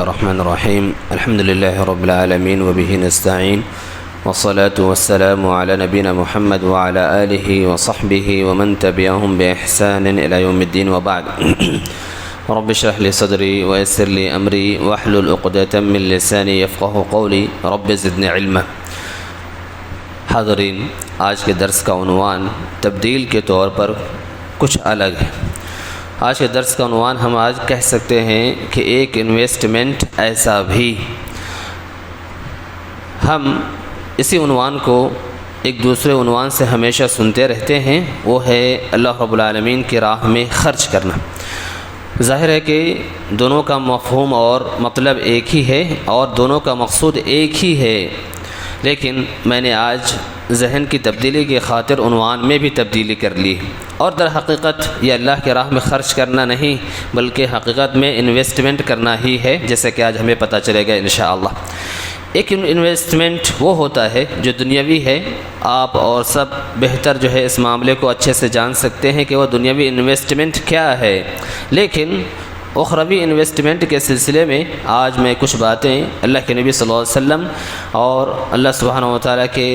الرحمن الرحيم الحمد لله رب العالمين وبه نستعين والصلاة والسلام على نبينا محمد وعلى آله وصحبه ومن تبعهم بإحسان إلى يوم الدين وبعد رب اشرح لي صدري ويسر لي أمري واحلل عقدة من لساني يفقهوا قولي رب زدني علما۔ حاضرین، آج کے درس کا عنوان تبدیل کے طور پر کچھ الگ ہے۔ آج کے درس کا عنوان ہم آج کہہ سکتے ہیں کہ ایک انویسٹمنٹ ایسا بھی۔ ہم اسی عنوان کو ایک دوسرے عنوان سے ہمیشہ سنتے رہتے ہیں، وہ ہے اللہ رب العالمین کی راہ میں خرچ کرنا۔ ظاہر ہے کہ دونوں کا مفہوم اور مطلب ایک ہی ہے اور دونوں کا مقصود ایک ہی ہے، لیکن میں نے آج ذہن کی تبدیلی کی خاطر عنوان میں بھی تبدیلی کر لی، اور در حقیقت یہ اللہ کے راہ میں خرچ کرنا نہیں بلکہ حقیقت میں انویسٹمنٹ کرنا ہی ہے، جیسے کہ آج ہمیں پتہ چلے گا انشاءاللہ۔ ایک انویسٹمنٹ وہ ہوتا ہے جو دنیاوی ہے۔ آپ اور سب بہتر جو ہے اس معاملے کو اچھے سے جان سکتے ہیں کہ وہ دنیاوی انویسٹمنٹ کیا ہے، لیکن اخروی انویسٹمنٹ کے سلسلے میں آج میں کچھ باتیں اللہ کے نبی صلی اللہ علیہ وسلم اور اللہ سبحانہ و تعالیٰ کے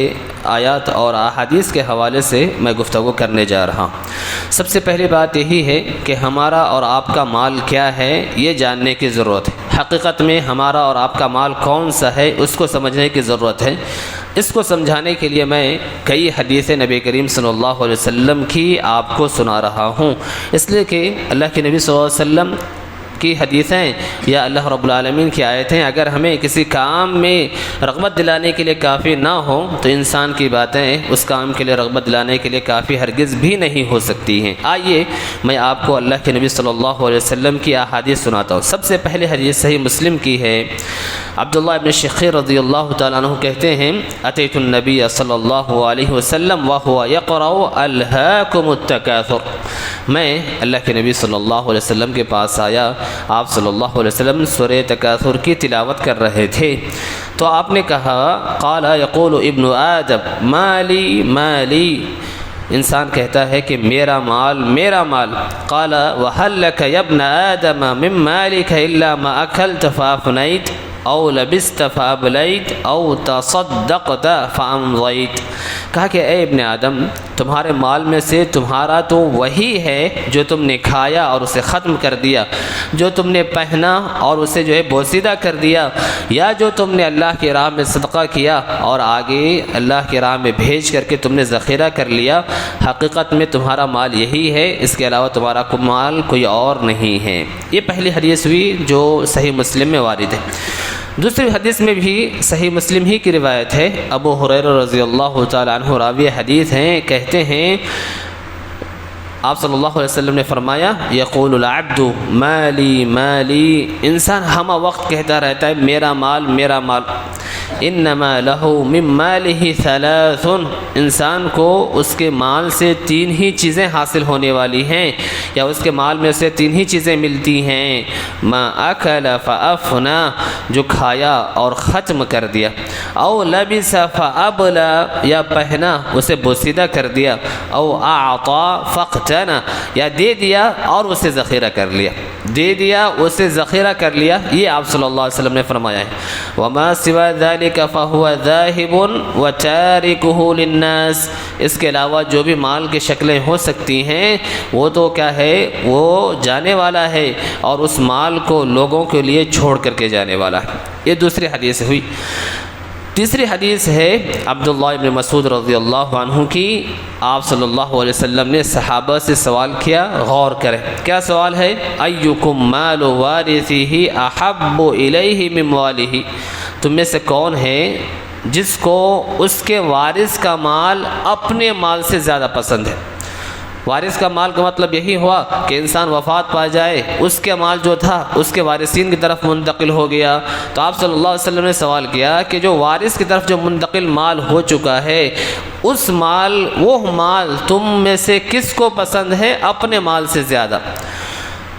آیات اور احادیث کے حوالے سے میں گفتگو کرنے جا رہا ہوں۔ سب سے پہلی بات یہی ہے کہ ہمارا اور آپ کا مال کیا ہے یہ جاننے کی ضرورت ہے۔ حقیقت میں ہمارا اور آپ کا مال کون سا ہے اس کو سمجھنے کی ضرورت ہے۔ اس کو سمجھانے کے لیے میں کئی حدیثیں نبی کریم صلی اللہ علیہ وسلم کی آپ کو سنا رہا ہوں، اس لیے کہ اللہ کے نبی صلی اللہ علیہ وسلم کی حدیثیں یا اللہ رب العالمین کی آیتیں اگر ہمیں کسی کام میں رغبت دلانے کے لیے کافی نہ ہوں تو انسان کی باتیں اس کام کے لیے رغبت دلانے کے لیے کافی ہرگز بھی نہیں ہو سکتی ہیں۔ آئیے میں آپ کو اللہ کے نبی صلی اللہ علیہ وسلم کی احادیث سناتا ہوں۔ سب سے پہلے حدیث صحیح مسلم کی ہے۔ عبداللہ ابن شخیر رضی اللہ تعالیٰ عنہ کہتے ہیں اتیت النبی صلی اللہ علیہ وسلم وهو يقرأ الهاكم التكاثر، میں اللہ کے نبی صلی اللہ علیہ وسلم کے پاس آیا، آپ صلی اللہ علیہ وسلم سورہ تکاثر کی تلاوت کر رہے تھے، تو آپ نے کہا قال یقول ابن آدم مالی مالی، انسان کہتا ہے کہ میرا مال میرا مال۔ قال وهل لك يا ابن آدم من مالك الا ما اكلت فافنيت او لبست فابليت او تصدقت فامضيت، کہا کہ اے ابن آدم تمہارے مال میں سے تمہارا تو وہی ہے جو تم نے کھایا اور اسے ختم کر دیا، جو تم نے پہنا اور اسے جو ہے بوسیدہ کر دیا، یا جو تم نے اللہ کی راہ میں صدقہ کیا اور آگے اللہ کی راہ میں بھیج کر کے تم نے ذخیرہ کر لیا۔ حقیقت میں تمہارا مال یہی ہے، اس کے علاوہ تمہارا مال کوئی اور نہیں ہے۔ یہ پہلی حدیث ہوئی جو صحیح مسلم میں وارد ہے۔ دوسری حدیث میں بھی صحیح مسلم ہی کی روایت ہے، ابو ہریرہ رضی اللہ تعالیٰ عنہ راوی حدیث ہیں، کہتے ہیں آپ صلی اللہ علیہ وسلم نے فرمایا یقول العبد مالی مالی، انسان ہمہ وقت کہتا رہتا ہے میرا مال میرا مال۔ انما له من ماله ثلاث، انسان کو اس کے مال سے تین ہی چیزیں حاصل ہونے والی ہیں، یا اس کے مال میں سے تین ہی چیزیں ملتی ہیں۔ ما اکل فافنا، جو کھایا اور ختم کر دیا، او لبس فابلا، یا پہنا اسے بوسیدہ کر دیا، او اعطا فاقتنا، یا دے دیا اور اسے ذخیرہ کر لیا، دے دیا اسے ذخیرہ کر لیا۔ یہ آپ صلی اللہ علیہ وسلم نے فرمایا ہے۔ وما سوى ذلك فهو ذاهب وتاركه للناس، اس کے علاوہ جو بھی مال کی شکلیں ہو سکتی ہیں وہ تو کیا ہے، وہ جانے والا ہے اور اس مال کو لوگوں کے لیے چھوڑ کر کے جانے والا ہے۔ یہ دوسری حدیث ہوئی۔ تیسری حدیث ہے عبداللہ ابن مسعود رضی اللہ عنہ کی، آپ صلی اللہ علیہ وسلم نے صحابہ سے سوال کیا، غور کریں کیا سوال ہے، ایکم مال وارثہ احب الیہ من مالہ، تم میں سے کون ہے جس کو اس کے وارث کا مال اپنے مال سے زیادہ پسند ہے۔ وارث کا مال کا مطلب یہی ہوا کہ انسان وفات پا جائے، اس کے مال جو تھا اس کے وارثین کی طرف منتقل ہو گیا، تو آپ صلی اللہ علیہ وسلم نے سوال کیا کہ جو وارث کی طرف جو منتقل مال ہو چکا ہے، اس مال وہ مال تم میں سے کس کو پسند ہے اپنے مال سے زیادہ؟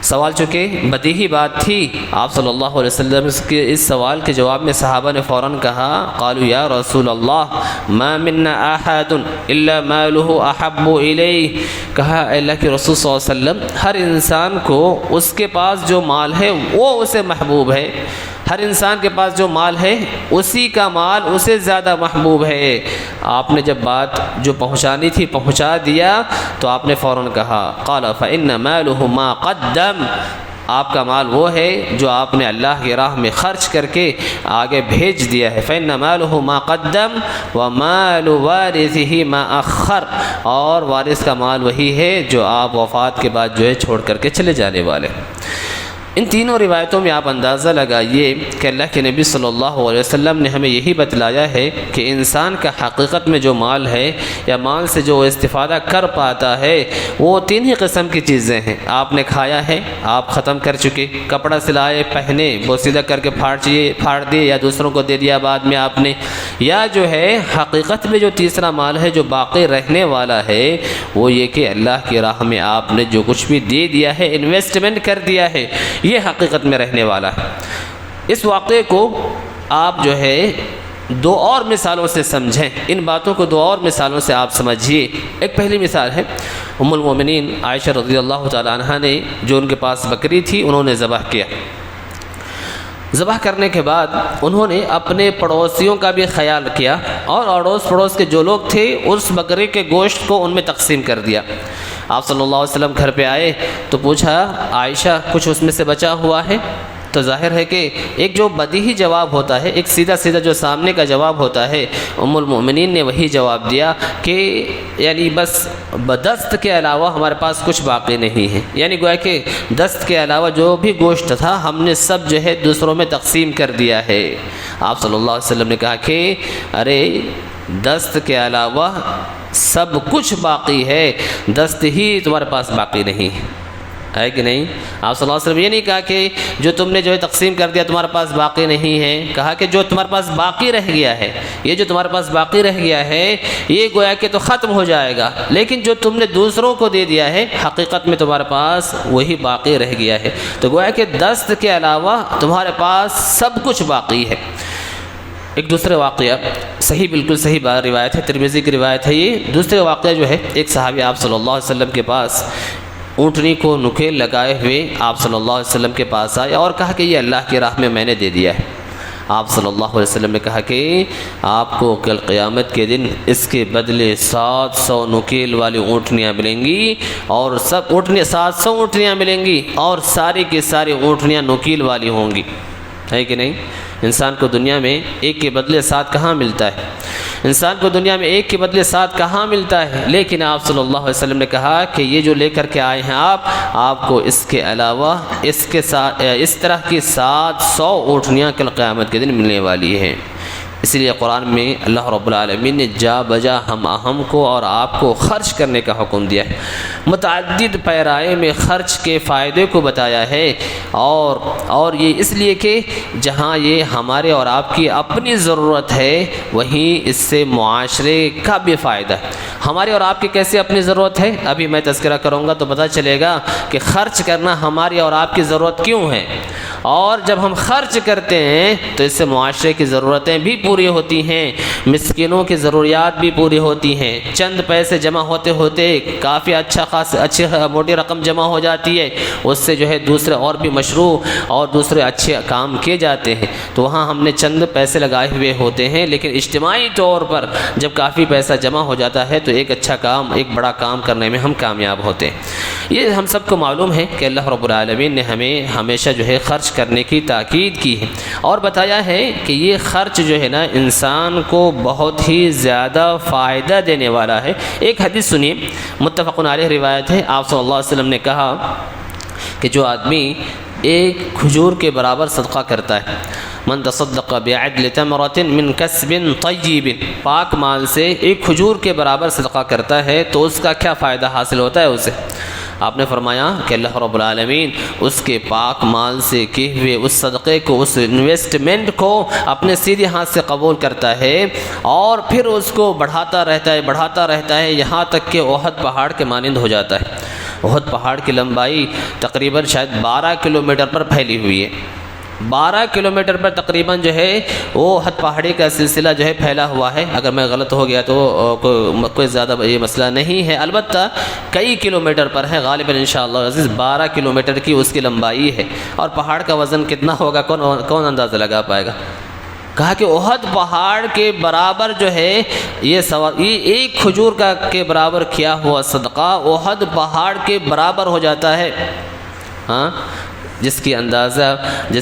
سوال چونکہ بدیہی بات تھی، آپ صلی اللہ علیہ وسلم کے اس سوال کے جواب میں صحابہ نے فوراً کہا قالوا یا رسول اللہ ما منا احد الا ماله احب الیہ، کہا اے اللہ کے رسول صلی اللہ علیہ وسلم ہر انسان کو اس کے پاس جو مال ہے وہ اسے محبوب ہے، ہر انسان کے پاس جو مال ہے اسی کا مال اسے زیادہ محبوب ہے۔ آپ نے جب بات جو پہنچانی تھی پہنچا دیا تو آپ نے فوراً کہا قال فإن ماله ما قدم، آپ کا مال وہ ہے جو آپ نے اللہ کی راہ میں خرچ کر کے آگے بھیج دیا ہے۔ فإن ماله ما قدم ومال وارثه ما أخر، اور وارث کا مال وہی ہے جو آپ وفات کے بعد جو ہے چھوڑ کر کے چلے جانے والے۔ ان تینوں روایتوں میں آپ اندازہ لگائیے کہ اللہ کے نبی صلی اللہ علیہ وسلم نے ہمیں یہی بتلایا ہے کہ انسان کا حقیقت میں جو مال ہے یا مال سے جو استفادہ کر پاتا ہے وہ تین ہی قسم کی چیزیں ہیں۔ آپ نے کھایا ہے، آپ ختم کر چکے، کپڑا سلائے پہنے بوسیدہ کر کے پھاڑ دیے یا دوسروں کو دے دیا بعد میں آپ نے، یا جو ہے حقیقت میں جو تیسرا مال ہے جو باقی رہنے والا ہے وہ یہ کہ اللہ کی راہ میں آپ نے جو کچھ بھی دے دیا ہے، انویسٹمنٹ کر دیا ہے، یہ حقیقت میں رہنے والا ہے۔ اس واقعے کو آپ جو ہے دو اور مثالوں سے سمجھیں، ان باتوں کو دو اور مثالوں سے آپ سمجھیے۔ ایک پہلی مثال ہے ام المومنین عائشہ رضی اللہ تعالی عنہا نے، جو ان کے پاس بکری تھی انہوں نے ذبح کیا۔ ذبح کرنے کے بعد انہوں نے اپنے پڑوسیوں کا بھی خیال کیا اور اڑوس پڑوس کے جو لوگ تھے اس بکری کے گوشت کو ان میں تقسیم کر دیا۔ آپ صلی اللہ علیہ وسلم گھر پہ آئے تو پوچھا عائشہ کچھ اس میں سے بچا ہوا ہے؟ تو ظاہر ہے کہ ایک جو بدیہی جواب ہوتا ہے، ایک سیدھا سیدھا جو سامنے کا جواب ہوتا ہے، ام المؤمنین نے وہی جواب دیا کہ یعنی بس دست کے علاوہ ہمارے پاس کچھ باقی نہیں ہے، یعنی گویا کہ دست کے علاوہ جو بھی گوشت تھا ہم نے سب جو ہے دوسروں میں تقسیم کر دیا ہے۔ آپ صلی اللہ علیہ وسلم نے کہا کہ ارے دست کے علاوہ سب کچھ باقی ہے، دست ہی تمہارے پاس باقی نہیں ہے کہ نہیں؟ آپ صلی اللہ علیہ وسلم یہ نہیں کہا کہ جو تم نے جو ہے تقسیم کر دیا تمہارے پاس باقی نہیں ہے، کہا کہ جو تمہارے پاس باقی رہ گیا ہے، یہ جو تمہارے پاس باقی رہ گیا ہے یہ گویا کہ تو ختم ہو جائے گا، لیکن جو تم نے دوسروں کو دے دیا ہے حقیقت میں تمہارے پاس وہی باقی رہ گیا ہے۔ تو گویا کہ دست کے علاوہ تمہارے پاس سب کچھ باقی ہے۔ ایک دوسرے واقعہ صحیح، بالکل صحیح روایت ہے، ترمذی کی روایت ہے یہ۔ دوسرے واقعہ جو ہے ایک صحابی آپ صلی اللہ علیہ وسلم کے پاس اونٹنی کو نکیل لگائے ہوئے آپ صلی اللہ علیہ وسلم کے پاس آئے اور کہا کہ یہ اللہ کی راہ میں میں نے دے دیا ہے۔ آپ صلی اللہ علیہ وسلم نے کہا کہ آپ کو کل قیامت کے دن اس کے بدلے 700 نکیل والی اونٹنیاں ملیں گی، اور سب اونٹنیاں 700 اونٹنیاں ملیں گی اور ساری کی ساری اونٹنیاں نکیل والی ہوں گی، ہے کہ نہیں؟ انسان کو دنیا میں ایک کے بدلے 7 کہاں ملتا ہے؟ انسان کو دنیا میں ایک کے بدلے 7 کہاں ملتا ہے؟ لیکن آپ صلی اللہ علیہ وسلم نے کہا کہ یہ جو لے کر کے آئے ہیں آپ کو اس کے علاوہ اس کے ساتھ اس طرح کی 700 اونٹنیاں کل قیامت کے دن ملنے والی ہیں۔ اس لیے قرآن میں اللہ رب العالمین نے جا بجا ہم کو اور آپ کو خرچ کرنے کا حکم دیا ہے، متعدد پیرائے میں خرچ کے فائدے کو بتایا ہے، اور یہ اس لیے کہ جہاں یہ ہمارے اور آپ کی اپنی ضرورت ہے وہیں اس سے معاشرے کا بھی فائدہ ہے۔ ہمارے اور آپ کی کیسے اپنی ضرورت ہے ابھی میں تذکرہ کروں گا تو پتہ چلے گا کہ خرچ کرنا ہماری اور آپ کی ضرورت کیوں ہے، اور جب ہم خرچ کرتے ہیں تو اس سے معاشرے کی ضرورتیں بھی پوری ہوتی ہیں، مسکینوں کی ضروریات بھی پوری ہوتی ہیں، چند پیسے جمع ہوتے ہوتے کافی اچھی موٹی رقم جمع ہو جاتی ہے، اس سے جو ہے دوسرے اور بھی مشروع اور دوسرے اچھے کام کیے جاتے ہیں۔ تو وہاں ہم نے چند پیسے لگائے ہوئے ہوتے ہیں، لیکن اجتماعی طور پر جب کافی پیسہ جمع ہو جاتا ہے تو ایک اچھا کام، ایک بڑا کام کرنے میں ہم کامیاب ہوتے ہیں۔ یہ ہم سب کو معلوم ہے کہ اللہ رب العالمین نے ہمیں ہمیشہ جو ہے خرچ کرنے کی تاکید کی ہے، اور بتایا ہے کہ یہ خرچ جو ہے نا انسان کو بہت ہی زیادہ فائدہ دینے والا ہے۔ ایک حدیث سنیے، متفق علیہ روایت ہے، آپ صلی اللہ علیہ وسلم نے کہا کہ جو آدمی ایک کھجور کے برابر صدقہ کرتا ہے، من تصدق بعدل تمرۃ من کسب طیب، پاک مال سے ایک کھجور کے برابر صدقہ کرتا ہے تو اس کا کیا فائدہ حاصل ہوتا ہے اسے؟ آپ نے فرمایا کہ اللہ رب العالمین اس کے پاک مال سے کیے ہوئے اس صدقے کو، اس انویسٹمنٹ کو اپنے سیدھے ہاتھ سے قبول کرتا ہے اور پھر اس کو بڑھاتا رہتا ہے یہاں تک کہ احد پہاڑ کے مانند ہو جاتا ہے۔ احد پہاڑ کی لمبائی تقریباً شاید 12 کلومیٹر پر پھیلی ہوئی ہے، 12 کلومیٹر پر تقریباً جو ہے وہ احد پہاڑی کا سلسلہ جو ہے پھیلا ہوا ہے. اگر میں غلط ہو گیا تو کوئی زیادہ یہ مسئلہ نہیں ہے، البتہ کئی کلومیٹر پر ہے، غالباً انشاءاللہ عزیز 12 کلومیٹر کی اس کی لمبائی ہے. اور پہاڑ کا وزن کتنا ہوگا کون اندازہ لگا پائے گا؟ کہا کہ احد پہاڑ کے برابر جو ہے یہ ایک کھجور کے برابر کیا ہوا صدقہ احد پہاڑ کے برابر ہو جاتا ہے. ہاں، جس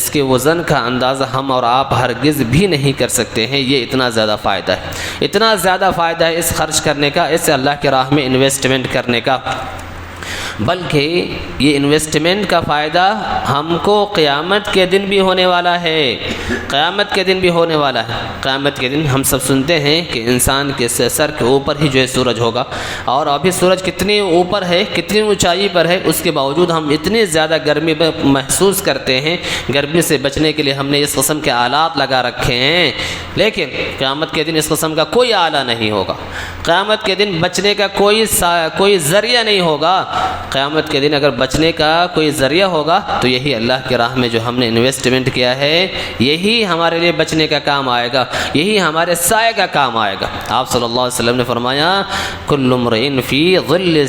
کے وزن کا اندازہ ہم اور آپ ہرگز بھی نہیں کر سکتے ہیں. یہ اتنا زیادہ فائدہ ہے، اتنا زیادہ فائدہ ہے اس خرچ کرنے کا، اس اللہ کی راہ میں انویسٹمنٹ کرنے کا. بلکہ یہ انویسٹمنٹ کا فائدہ ہم کو قیامت کے دن بھی ہونے والا ہے. قیامت کے دن بھی ہونے والا ہے. قیامت کے دن ہم سب سنتے ہیں کہ انسان کے سر کے اوپر ہی جو ہے سورج ہوگا، اور ابھی سورج کتنی اوپر ہے، کتنی اونچائی پر ہے، اس کے باوجود ہم اتنی زیادہ گرمی محسوس کرتے ہیں. گرمی سے بچنے کے لیے ہم نے اس قسم کے آلات لگا رکھے ہیں، لیکن قیامت کے دن اس قسم کا کوئی آلہ نہیں ہوگا. قیامت کے دن بچنے کا کوئی ذریعہ نہیں ہوگا. قیامت کے دن اگر بچنے کا کوئی ذریعہ ہوگا تو یہی اللہ کی راہ میں جو ہم نے انویسٹمنٹ کیا ہے، یہی ہمارے لیے بچنے کا کام آئے گا، یہی ہمارے سائے کا کام آئے گا. آپ صلی اللہ علیہ وسلم نے فرمایا کل امرئ فی ظل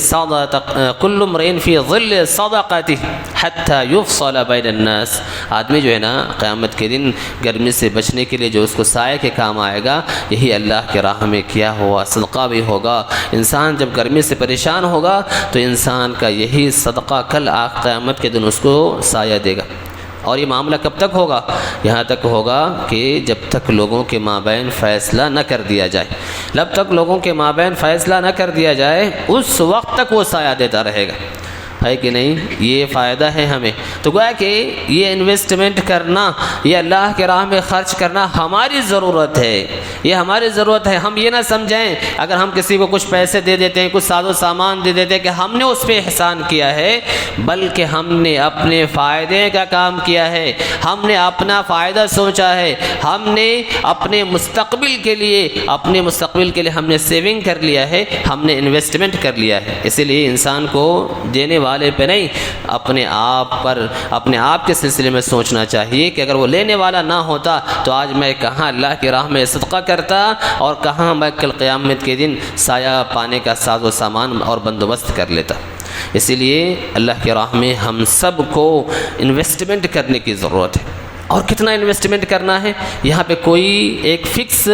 صدقته حتی یفصل بین الناس. آدمی جو ہے نا قیامت کے دن گرمی سے بچنے کے لیے جو اس کو سائے کے کام آئے گا، یہی اللہ کی راہ میں کیا ہوا صدقہ بھی ہوگا. انسان جب گرمی سے پریشان ہوگا تو انسان کا یہی صدقہ کل قیامت کے دن اس کو سایہ دے گا. اور یہ معاملہ کب تک ہوگا؟ یہاں تک ہوگا کہ جب تک لوگوں کے مابین فیصلہ نہ کر دیا جائے. جب تک لوگوں کے مابین فیصلہ نہ کر دیا جائے اس وقت تک وہ سایہ دیتا رہے گا. ہے کہ نہیں؟ یہ فائدہ ہے ہمیں. تو گویا کہ یہ انویسٹمنٹ کرنا، یہ اللہ کے راہ میں خرچ کرنا ہماری ضرورت ہے، یہ ہماری ضرورت ہے. ہم یہ نہ سمجھیں اگر ہم کسی کو کچھ پیسے دے دیتے ہیں، کچھ ساز و سامان دے دیتے ہیں کہ ہم نے اس پہ احسان کیا ہے، بلکہ ہم نے اپنے فائدے کا کام کیا ہے. ہم نے اپنا فائدہ سوچا ہے، ہم نے اپنے مستقبل کے لیے ہم نے سیونگ کر لیا ہے، ہم نے انویسٹمنٹ کر لیا ہے. اسی لیے انسان کو دینے والے پہ نہیں، اپنے آپ کے سلسلے میں سوچنا چاہیے کہ اگر وہ لینے والا نہ ہوتا تو آج میں کہاں اللہ کی راہ میں صدقہ کرتا اور کہاں میں کل قیامت کے دن سایہ پانے کا ساز و سامان اور بندوبست کر لیتا. اسی لیے اللہ کی راہ میں ہم سب کو انویسٹمنٹ کرنے کی ضرورت ہے. اور کتنا انویسٹمنٹ کرنا ہے؟ یہاں پہ کوئی ایک فکس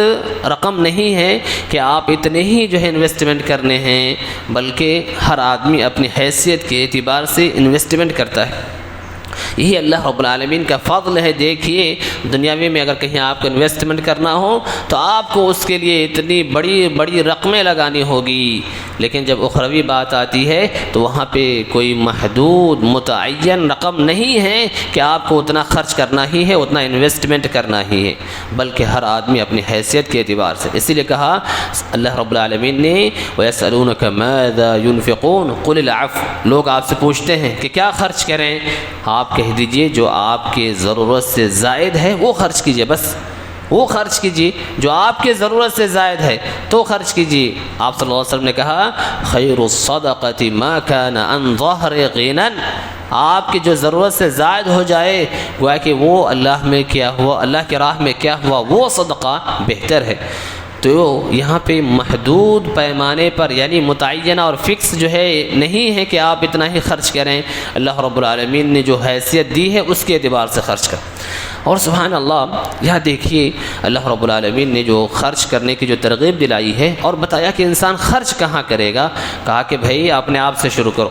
رقم نہیں ہے کہ آپ اتنے ہی جو ہے انویسٹمنٹ کرنے ہیں، بلکہ ہر آدمی اپنی حیثیت کے اعتبار سے انویسٹمنٹ کرتا ہے. یہی اللہ رب العالمین کا فضل ہے. دیکھیے دنیاوی میں اگر کہیں آپ کو انویسٹمنٹ کرنا ہو تو آپ کو اس کے لیے اتنی بڑی رقمیں لگانی ہوگی، لیکن جب اخروی بات آتی ہے تو وہاں پہ کوئی محدود متعین رقم نہیں ہے کہ آپ کو اتنا خرچ کرنا ہی ہے، اتنا انویسٹمنٹ کرنا ہی ہے، بلکہ ہر آدمی اپنی حیثیت کے اعتبار سے. اسی لیے کہا اللہ رب العالمین نے وَيَسْأَلُونَكَ مَاذَا يُنْفِقُونَ قُلِ الْعَفْوَ. لوگ آپ سے پوچھتے ہیں کہ کیا خرچ کریں، آپ کہہ دیجئے جو آپ کے ضرورت سے زائد ہے وہ خرچ کیجئے. بس وہ خرچ کیجئے جو آپ کے ضرورت سے زائد ہے تو خرچ کیجئے. آپ صلی اللہ علیہ وسلم نے کہا خیر الصدقة ما كان عن ظهر غنى. آپ کی جو ضرورت سے زائد ہو جائے گویا کہ وہ اللہ کی راہ میں کیا ہوا وہ صدقہ بہتر ہے. تو یہاں پہ محدود پیمانے پر یعنی متعینہ اور فکس جو ہے نہیں ہے کہ آپ اتنا ہی خرچ کریں. اللہ رب العالمین نے جو حیثیت دی ہے اس کے اعتبار سے خرچ کریں. اور سبحان اللہ یہاں دیکھیے اللہ رب العالمین نے جو خرچ کرنے کی جو ترغیب دلائی ہے اور بتایا کہ انسان خرچ کہاں کرے گا. کہا کہ بھائی اپنے آپ سے شروع کرو.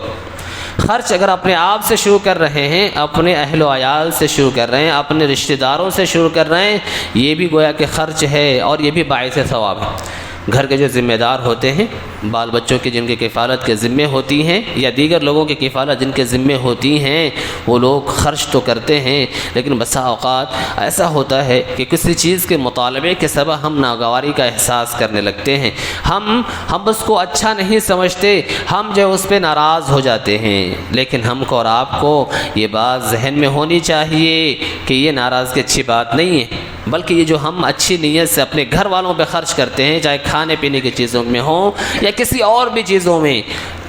خرچ اگر اپنے آپ سے شروع کر رہے ہیں، اپنے اہل و عیال سے شروع کر رہے ہیں، اپنے رشتہ داروں سے شروع کر رہے ہیں، یہ بھی گویا کہ خرچ ہے اور یہ بھی باعث ثواب ہے. گھر کے جو ذمہ دار ہوتے ہیں، بال بچوں کی جن کی کفالت کے ذمے ہوتی ہیں یا دیگر لوگوں کی کفالت جن کے ذمے ہوتی ہیں، وہ لوگ خرچ تو کرتے ہیں، لیکن بسا اوقات ایسا ہوتا ہے کہ کسی چیز کے مطالبے کے سبب ہم ناگواری کا احساس کرنے لگتے ہیں. ہم اس کو اچھا نہیں سمجھتے، ہم جو اس پہ ناراض ہو جاتے ہیں. لیکن ہم کو اور آپ کو یہ بات ذہن میں ہونی چاہیے کہ یہ ناراضگی اچھی بات نہیں ہے، بلکہ یہ جو ہم اچھی نیت سے اپنے گھر والوں پہ خرچ کرتے ہیں، چاہے کھانے پینے کی چیزوں میں ہوں یا کسی اور بھی چیزوں میں،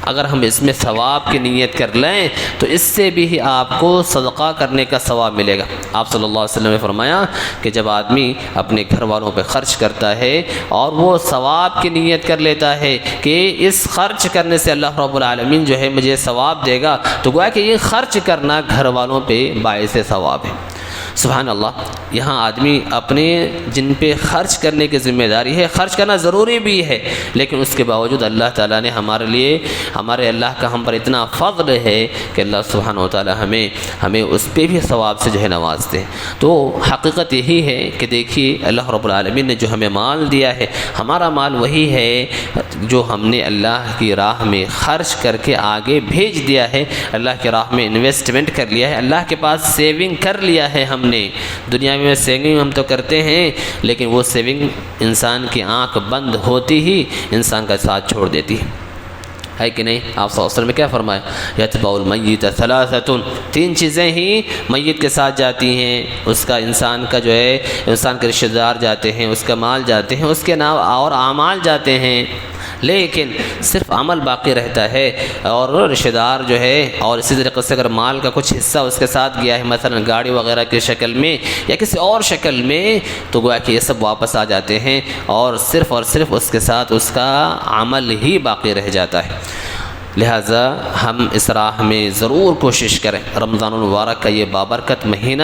اگر ہم اس میں ثواب کی نیت کر لیں تو اس سے بھی آپ کو صدقہ کرنے کا ثواب ملے گا۔ آپ صلی اللہ علیہ وسلم نے فرمایا کہ جب آدمی اپنے گھر والوں پہ خرچ کرتا ہے اور وہ ثواب کی نیت کر لیتا ہے کہ اس خرچ کرنے سے اللہ رب العالمین جو ہے مجھے ثواب دے گا، تو گویا کہ یہ خرچ کرنا گھر والوں پہ باعث ثواب ہے۔ سبحان اللہ، یہاں آدمی اپنے جن پہ خرچ کرنے کی ذمہ داری ہے، خرچ کرنا ضروری بھی ہے، لیکن اس کے باوجود اللہ تعالیٰ نے ہمارے اللہ کا ہم پر اتنا فضل ہے کہ اللہ سبحانہ و تعالیٰ ہمیں اس پہ بھی ثواب سے جو ہے نوازتے ہیں۔ تو حقیقت یہی ہے کہ دیکھیے اللہ رب العالمین نے جو ہمیں مال دیا ہے، ہمارا مال وہی ہے جو ہم نے اللہ کی راہ میں خرچ کر کے آگے بھیج دیا ہے، اللہ کی راہ میں انویسٹمنٹ کر لیا ہے، اللہ کے پاس سیونگ کر لیا ہے۔ ہم نے دنیا میں سیونگ ہم تو کرتے ہیں، لیکن وہ سیونگ انسان کی آنکھ بند ہوتی ہی انسان کا ساتھ چھوڑ دیتی ہے کہ نہیں؟ آپ صلی اللہ علیہ وسلم نے کیا فرمایا؟ یتبع المیت ثلاثۃ، تین چیزیں ہی میت کے ساتھ جاتی ہیں، اس کا انسان کا جو ہے انسان کے رشتہ دار جاتے ہیں، اس کا مال جاتے ہیں، اس کے نام اور اعمال جاتے ہیں، لیکن صرف عمل باقی رہتا ہے اور رشتہ دار جو ہے، اور اسی طریقے سے اگر مال کا کچھ حصہ اس کے ساتھ گیا ہے، مثلا گاڑی وغیرہ کی شکل میں یا کسی اور شکل میں، تو گویا کہ یہ سب واپس آ جاتے ہیں اور صرف اس کے ساتھ اس کا عمل ہی باقی رہ جاتا ہے۔ لہٰذا ہم اس راہ میں ضرور کوشش کریں۔ رمضان المبارک کا یہ بابرکت مہینہ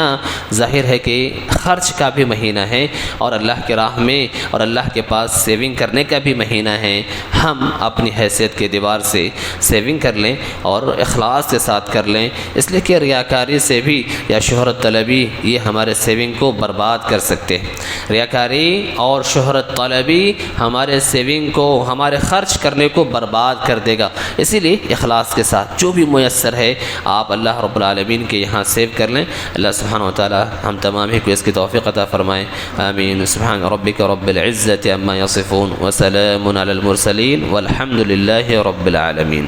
ظاہر ہے کہ خرچ کا بھی مہینہ ہے اور اللہ کے راہ میں اور اللہ کے پاس سیونگ کرنے کا بھی مہینہ ہے۔ ہم اپنی حیثیت کے اعتبار سے سیونگ کر لیں اور اخلاص کے ساتھ کر لیں، اس لیے کہ ریاکاری سے بھی یا شہرت طلبی یہ ہمارے سیونگ کو برباد کر سکتے ہیں۔ ریاکاری اور شہرت طلبی ہمارے سیونگ کو، ہمارے خرچ کرنے کو برباد کر دے گا۔ اسی لیے اخلاص کے ساتھ جو بھی میسر ہے آپ اللہ رب العالمین کے یہاں سیو کر لیں۔ اللہ سبحانہ و تعالی ہم تمام ہی کو اس کی توفیق عطا فرمائے، آمین۔ سبحان ربک رب العزة عما یصفون وسلام علی المرسلین والحمد للہ رب العالمین۔